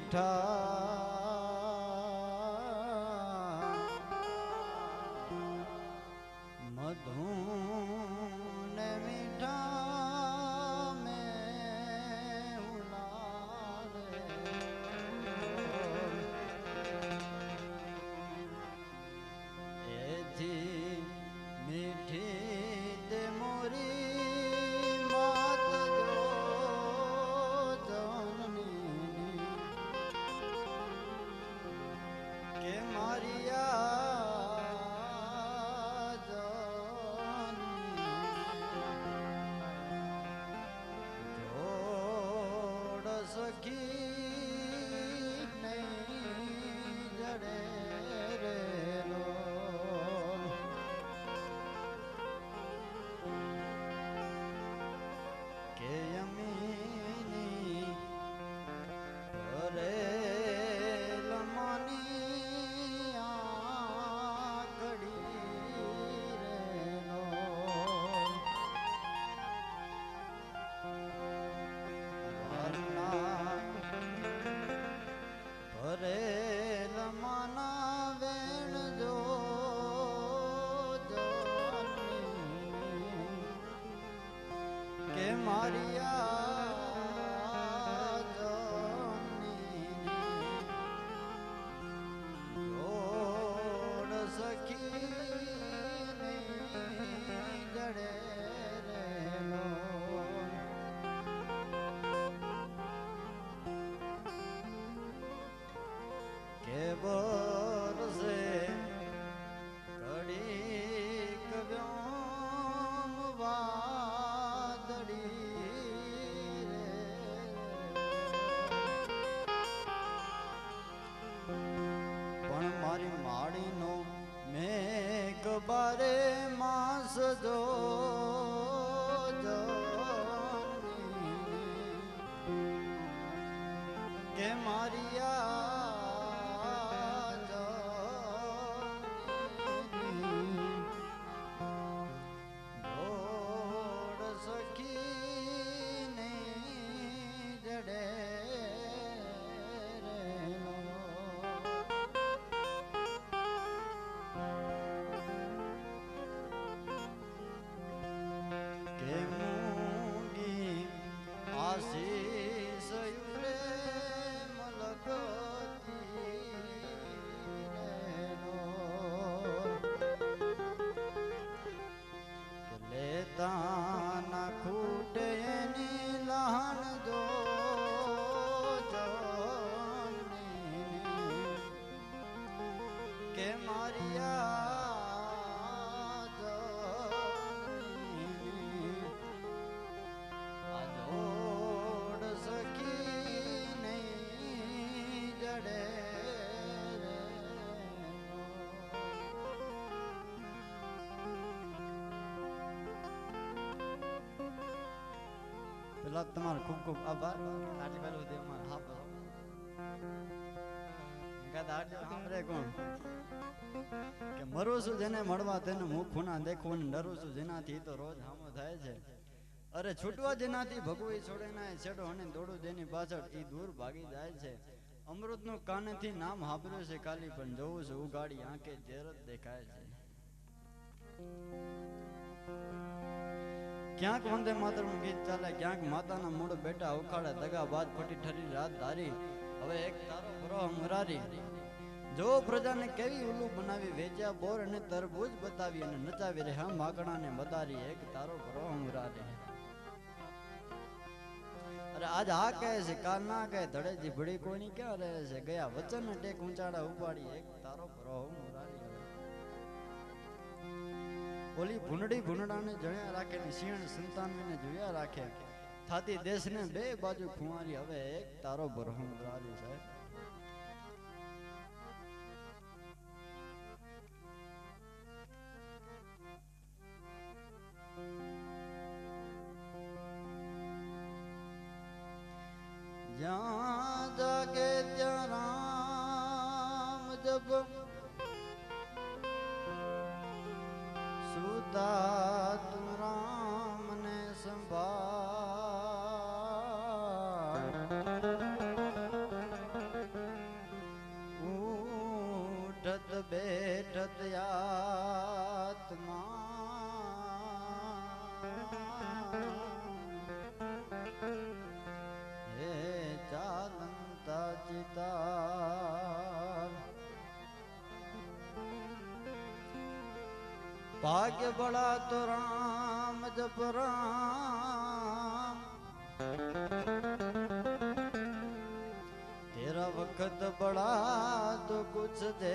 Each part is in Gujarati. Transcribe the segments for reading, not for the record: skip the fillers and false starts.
મીઠા મધુ ને મીઠા મેં ઉલારે એથી મીઠી તે મોરી માત જો જનની કે મારિયા જોડ સખી નહીં જડે રે કે યમીની ભરે લમની આકડી રેનો વારના ભરે લમના વેણ જો કે મારિયા જોડ સખી જડે રેલો કે બરસે કડી કવ્યોમ વાદળી રે પણ મારી માડીનો મેઘ બારે માસ જો કે મારિયા જોડ સખી નહીં જડે રેલો કે મૂંગી આશીષ યુરે લેતા ખૂટે એની લહણ જો કે મારિયા જોડ સખી નહીં જડે પેલા તમારો ખૂબ ખૂબ આભાર આટલી પહેલું સુધી અમારે હા બરો આટલી સાંભળે કોણ કે મરું છું જેને મળવા તેને મુખ ખૂણા દેખવું ડરું છું જેનાથી તો રોજ હામો થાય છે અરે છૂટવા જેનાથી ભગવી છોડે ના છેડો અને દોડું જેની પાછળ એ દૂર ભાગી જાય છે અમૃતનું કાનેથી નામ સાંભળ્યું છે ખાલી પણ જોઉં છું ઉગાડી આંખે ઝેર જ દેખાય છે ક્યાંક વંદે માતરનું ગીત ચાલે ક્યાંક માતાના મૂળ બેટા ઉખાડે દગા બાદ ખોટી ઠરી રાત ધારી હવે એક તારો ગ્રહ મુરારી જો પ્રજાને કેવી ઉલ્લુ બનાવી વેચ્યા બોર અને તરબૂજ બતાવી અને નચાવી રહ્યા માગણાને મદારી એક તારો ગ્રહ મુરારી અરે આજ આ કહે છે કાલ ના કહે ધડેજી ભડી કોઈની ક્યાં રહે છે ગયા વચન ટેક ઊંચાડા ઉપાડી એક તારો ગ્રહ મુરારી ઓલી ભૂંડડી ભૂંડાને જણ્યા રાખે ને સિંહણ સંતાનને જોયા રાખે થાતી દેશને બે બાજુ ખુમારી હવે એક તારો બરહમ રારી છે જ્યાં જાગે ત્યાં રામ જબ સુતા તું રામ ને સંભાળ फिरत आत्मा हे चालंता चिता भाग्य बड़ा तो राम जप राम तेरा वक्त बड़ा तो कुछ दे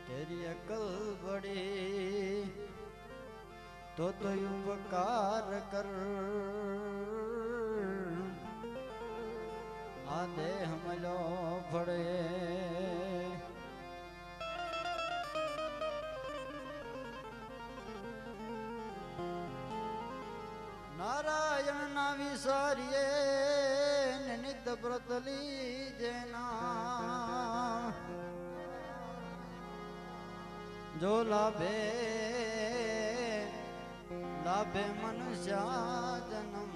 तेरी अकल बड़ी तो उपकार कर आधे हमलो पड़े नारायण ना विसारिये नित व्रत लीजे ना जो लाभे लाभे मनुष्य जन्म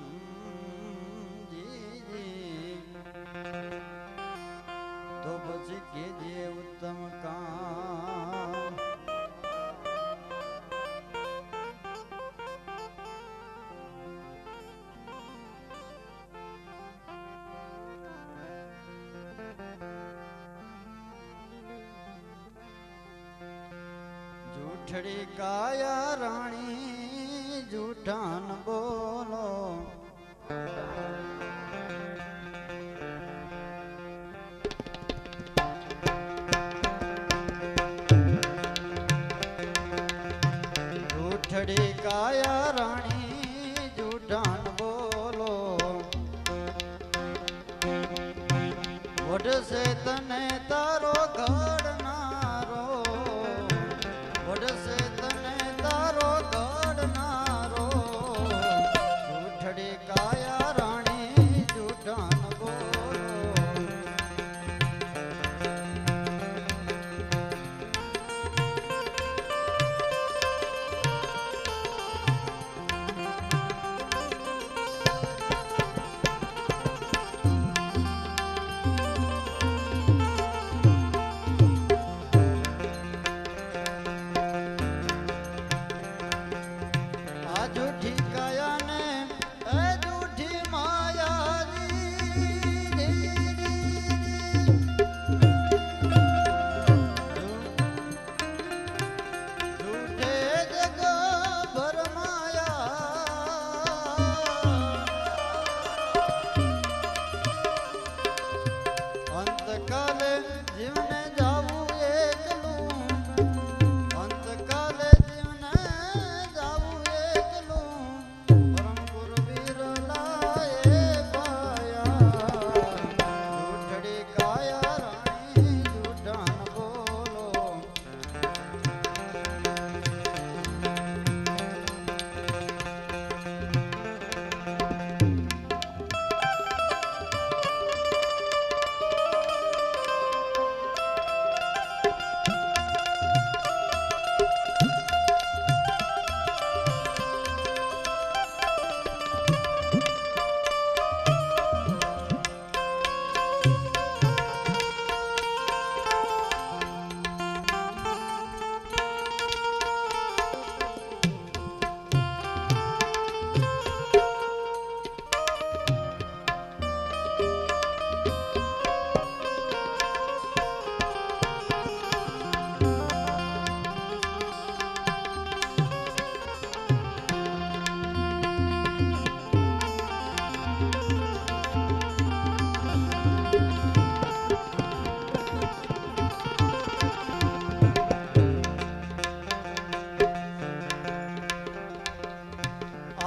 जी तो बच कीजिए उत्तम काम झूठड़ी काया रानी झूठा न बोलो झूठड़ी काया रानी झूठा न बोलो वड से तने तारो घड़नारो वड से तने तारो घड़नारो झूठड़ी काया रानी झूठा न बोलो झूठी काया ने झूठी माया झूठे जग भर माया अंत काले जीवने जाऊ एकलू अंत काले जीवने जाऊ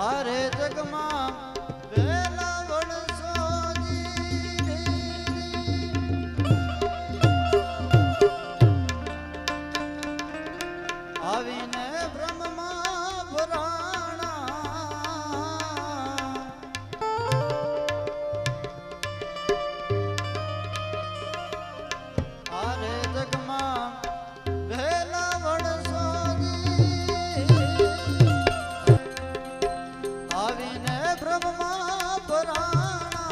आरे जगमा वेला वणसो आवीने ब्रह्मा पुराणा आरे जगमा वेला वणसो आवीने ब्रह्मा पुराणा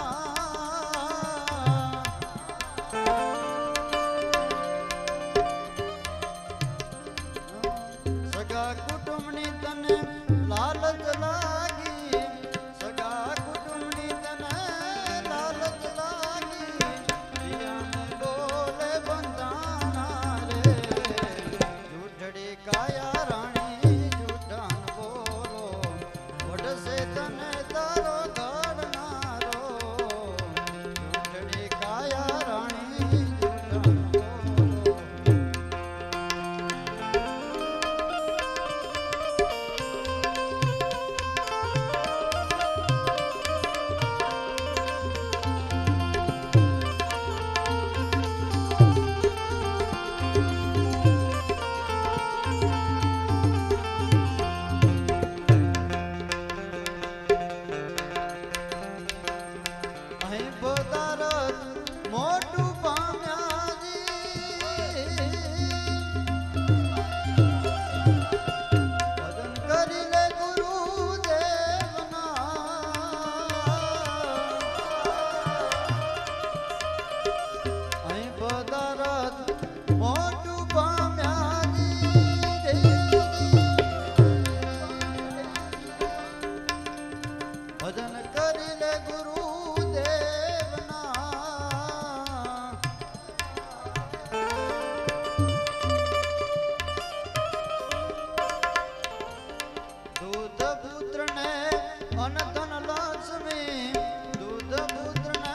ધન લક્ષ્મી દૂધ પુત્ર ને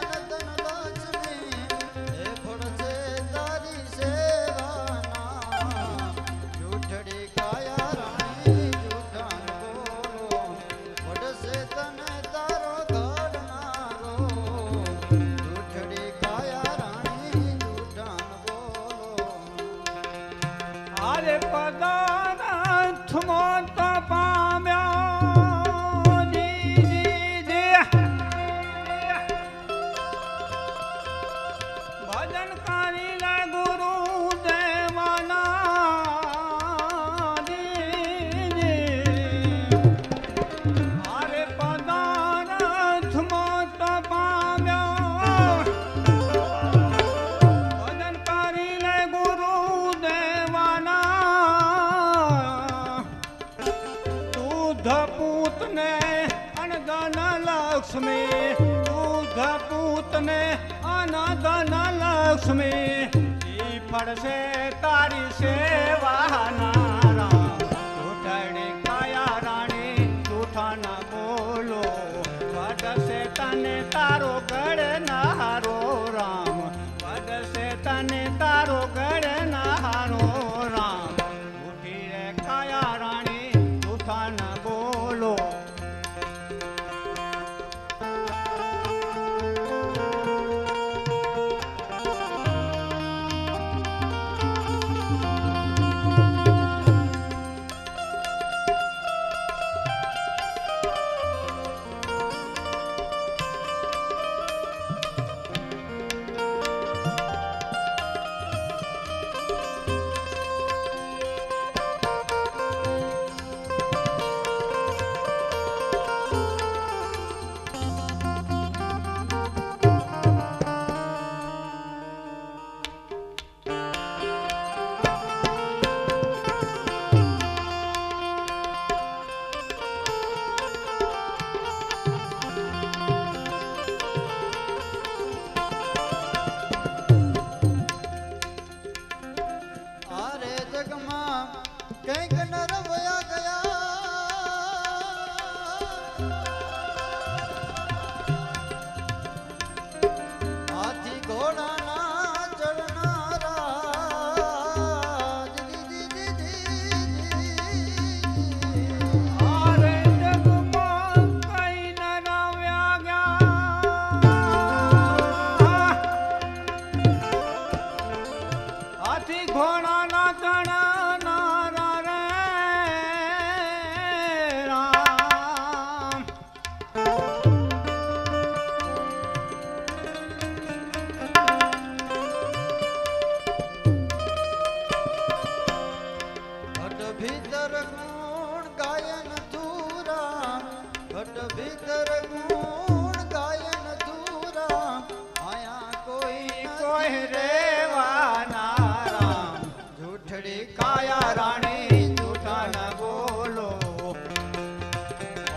અન ધન લક્ષ્મી એ ફળશે તારી સેવાના જૂઠડી કાયા રાણી જૂઠાણ બોલો વડશે તને તારો ઘડનારો જૂઠડી કાયા રાણી જૂઠાણ બોલો આરે પદાર્થ મોત પામ્યા ભજન કરી લે ગુરુ દેવાના આરે પદાર્થ મોત પામ્યા ભજન કરી લે ગુરુ દેવાના દૂધ પૂતને અનધન લક્ષ્મી દૂધ પૂતને અનધન લક્ષ્મી ઈ ફળશે તારી સેવાના રામ જૂઠડી કાયા રાણી જૂઠા ના બોલો વડશે તને તારો ગળનારો રામ વડશે તને તારો ગળનારો રામ જૂઠી રે કાયા રાણી જૂઠા ના બોલો આરે જગમાં કંઈક નર વયા ગયા હાથી ઘોડાના ચડનારા આરે જગમાં કઈ ન રવ્યા ગયા હાથી ઘોડાના ચડનારા રે રામ ઘટ ભીતર ગુણ ગાયન ધૂરા ઘટ ભીતર ગુણ ગાયન ધૂરા આયા કોઈ કોઈ રેવાના રામ જૂઠડી કાયા રાણી જૂઠા ન બોલો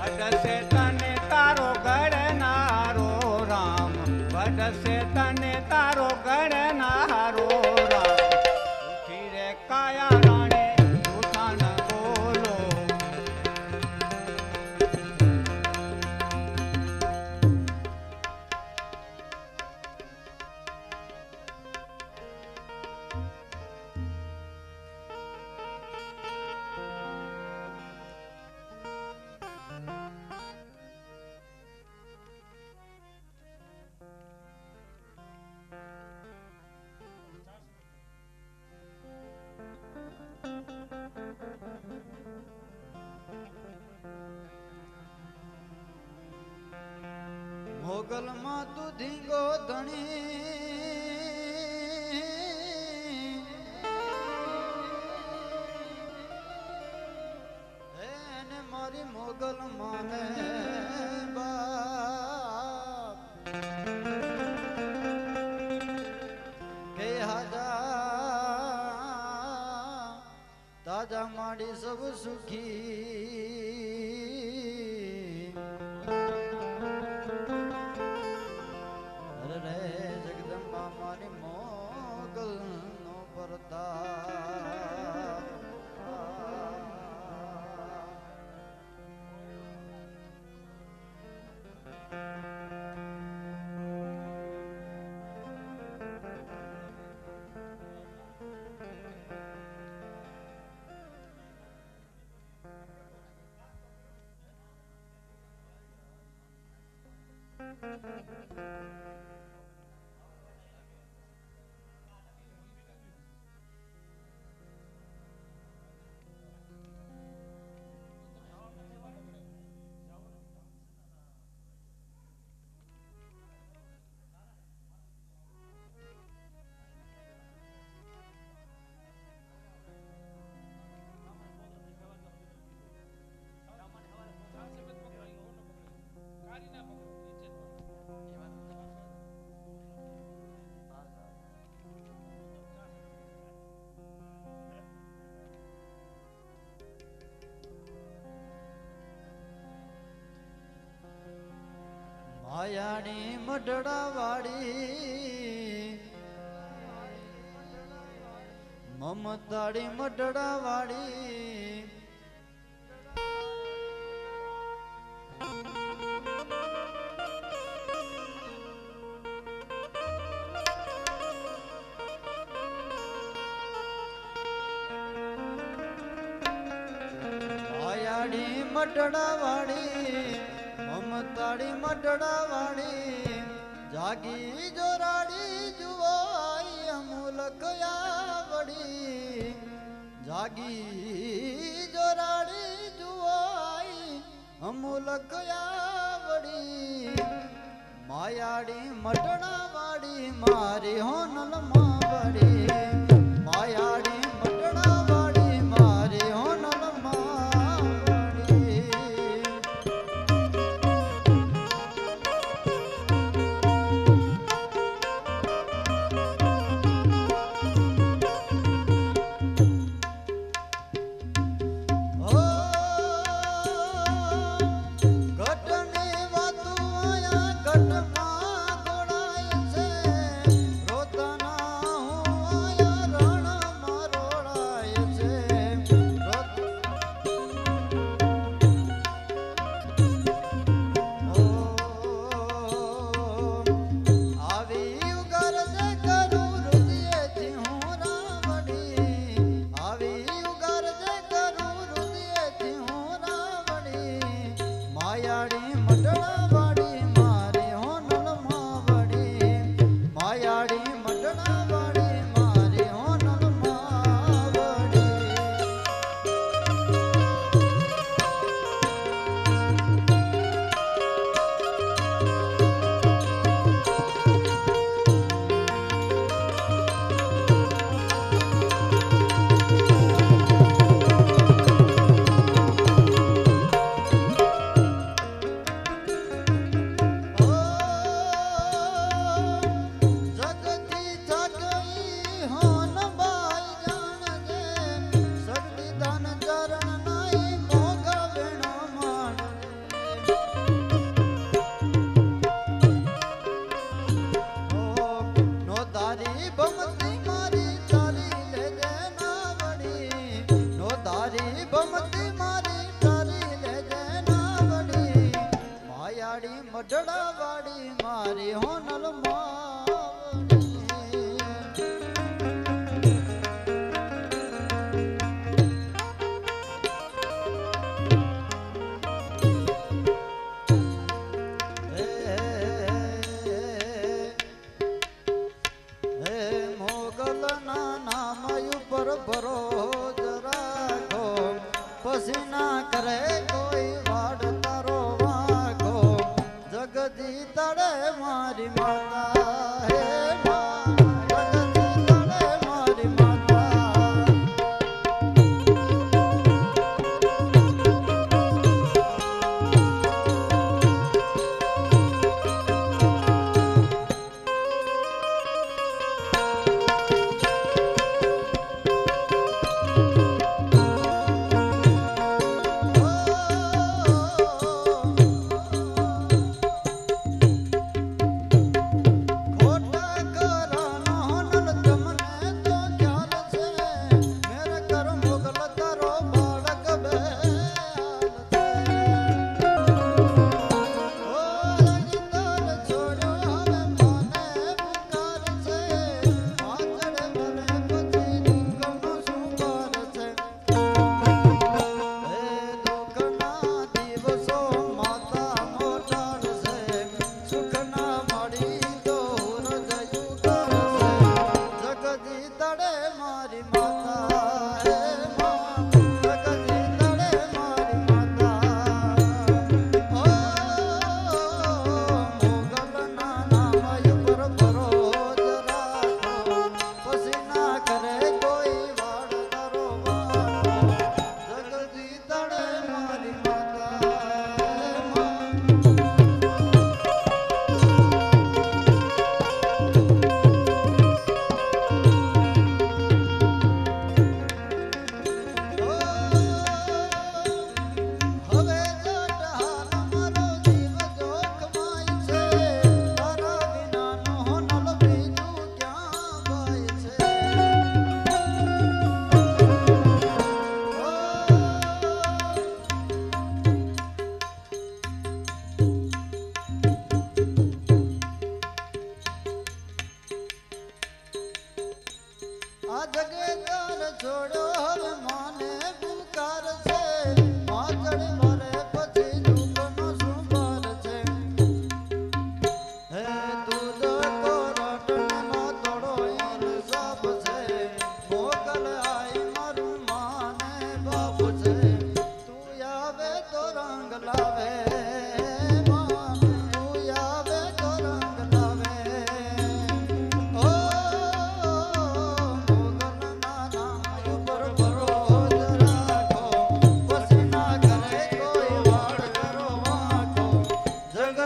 વડશે તને તારો ગળનારો રામ વડશે તને તારો ગળનારો રામ જૂઠી રે કાયા રાણી જૂઠા ન બોલો મોગલમાં તું ધીંગો ધણી એને મારી મોગલ માને બાપ કે હાજા તાજા માડી સબ સુખી અરે રે જગદંબા મારી મોગલ નો પરતાપ માયાણી મઢડા વાળી મમતાડી મઢડા વાળી માયાડી મઢડા વાળી મમતાડી મઢડા વાળી જાગી જોરાડી જુવાઈ અમૂલક આવડી જાગી જોરાડી જુવાઈ અમૂલક આવડી માયાડી મઢડા વાળી મારી હોનલ માવડી માયાડી મઢડા વાળી મારી હોનલ માવડી મઢડા વાળી મારી હોનલ માવડી હે મોગલ ના નામ ઉપર ભરોસ રાખો પછી ના કરે કોઈ વાડ તારો જગદી તળે મારી માતા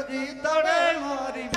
નદી તળે મારી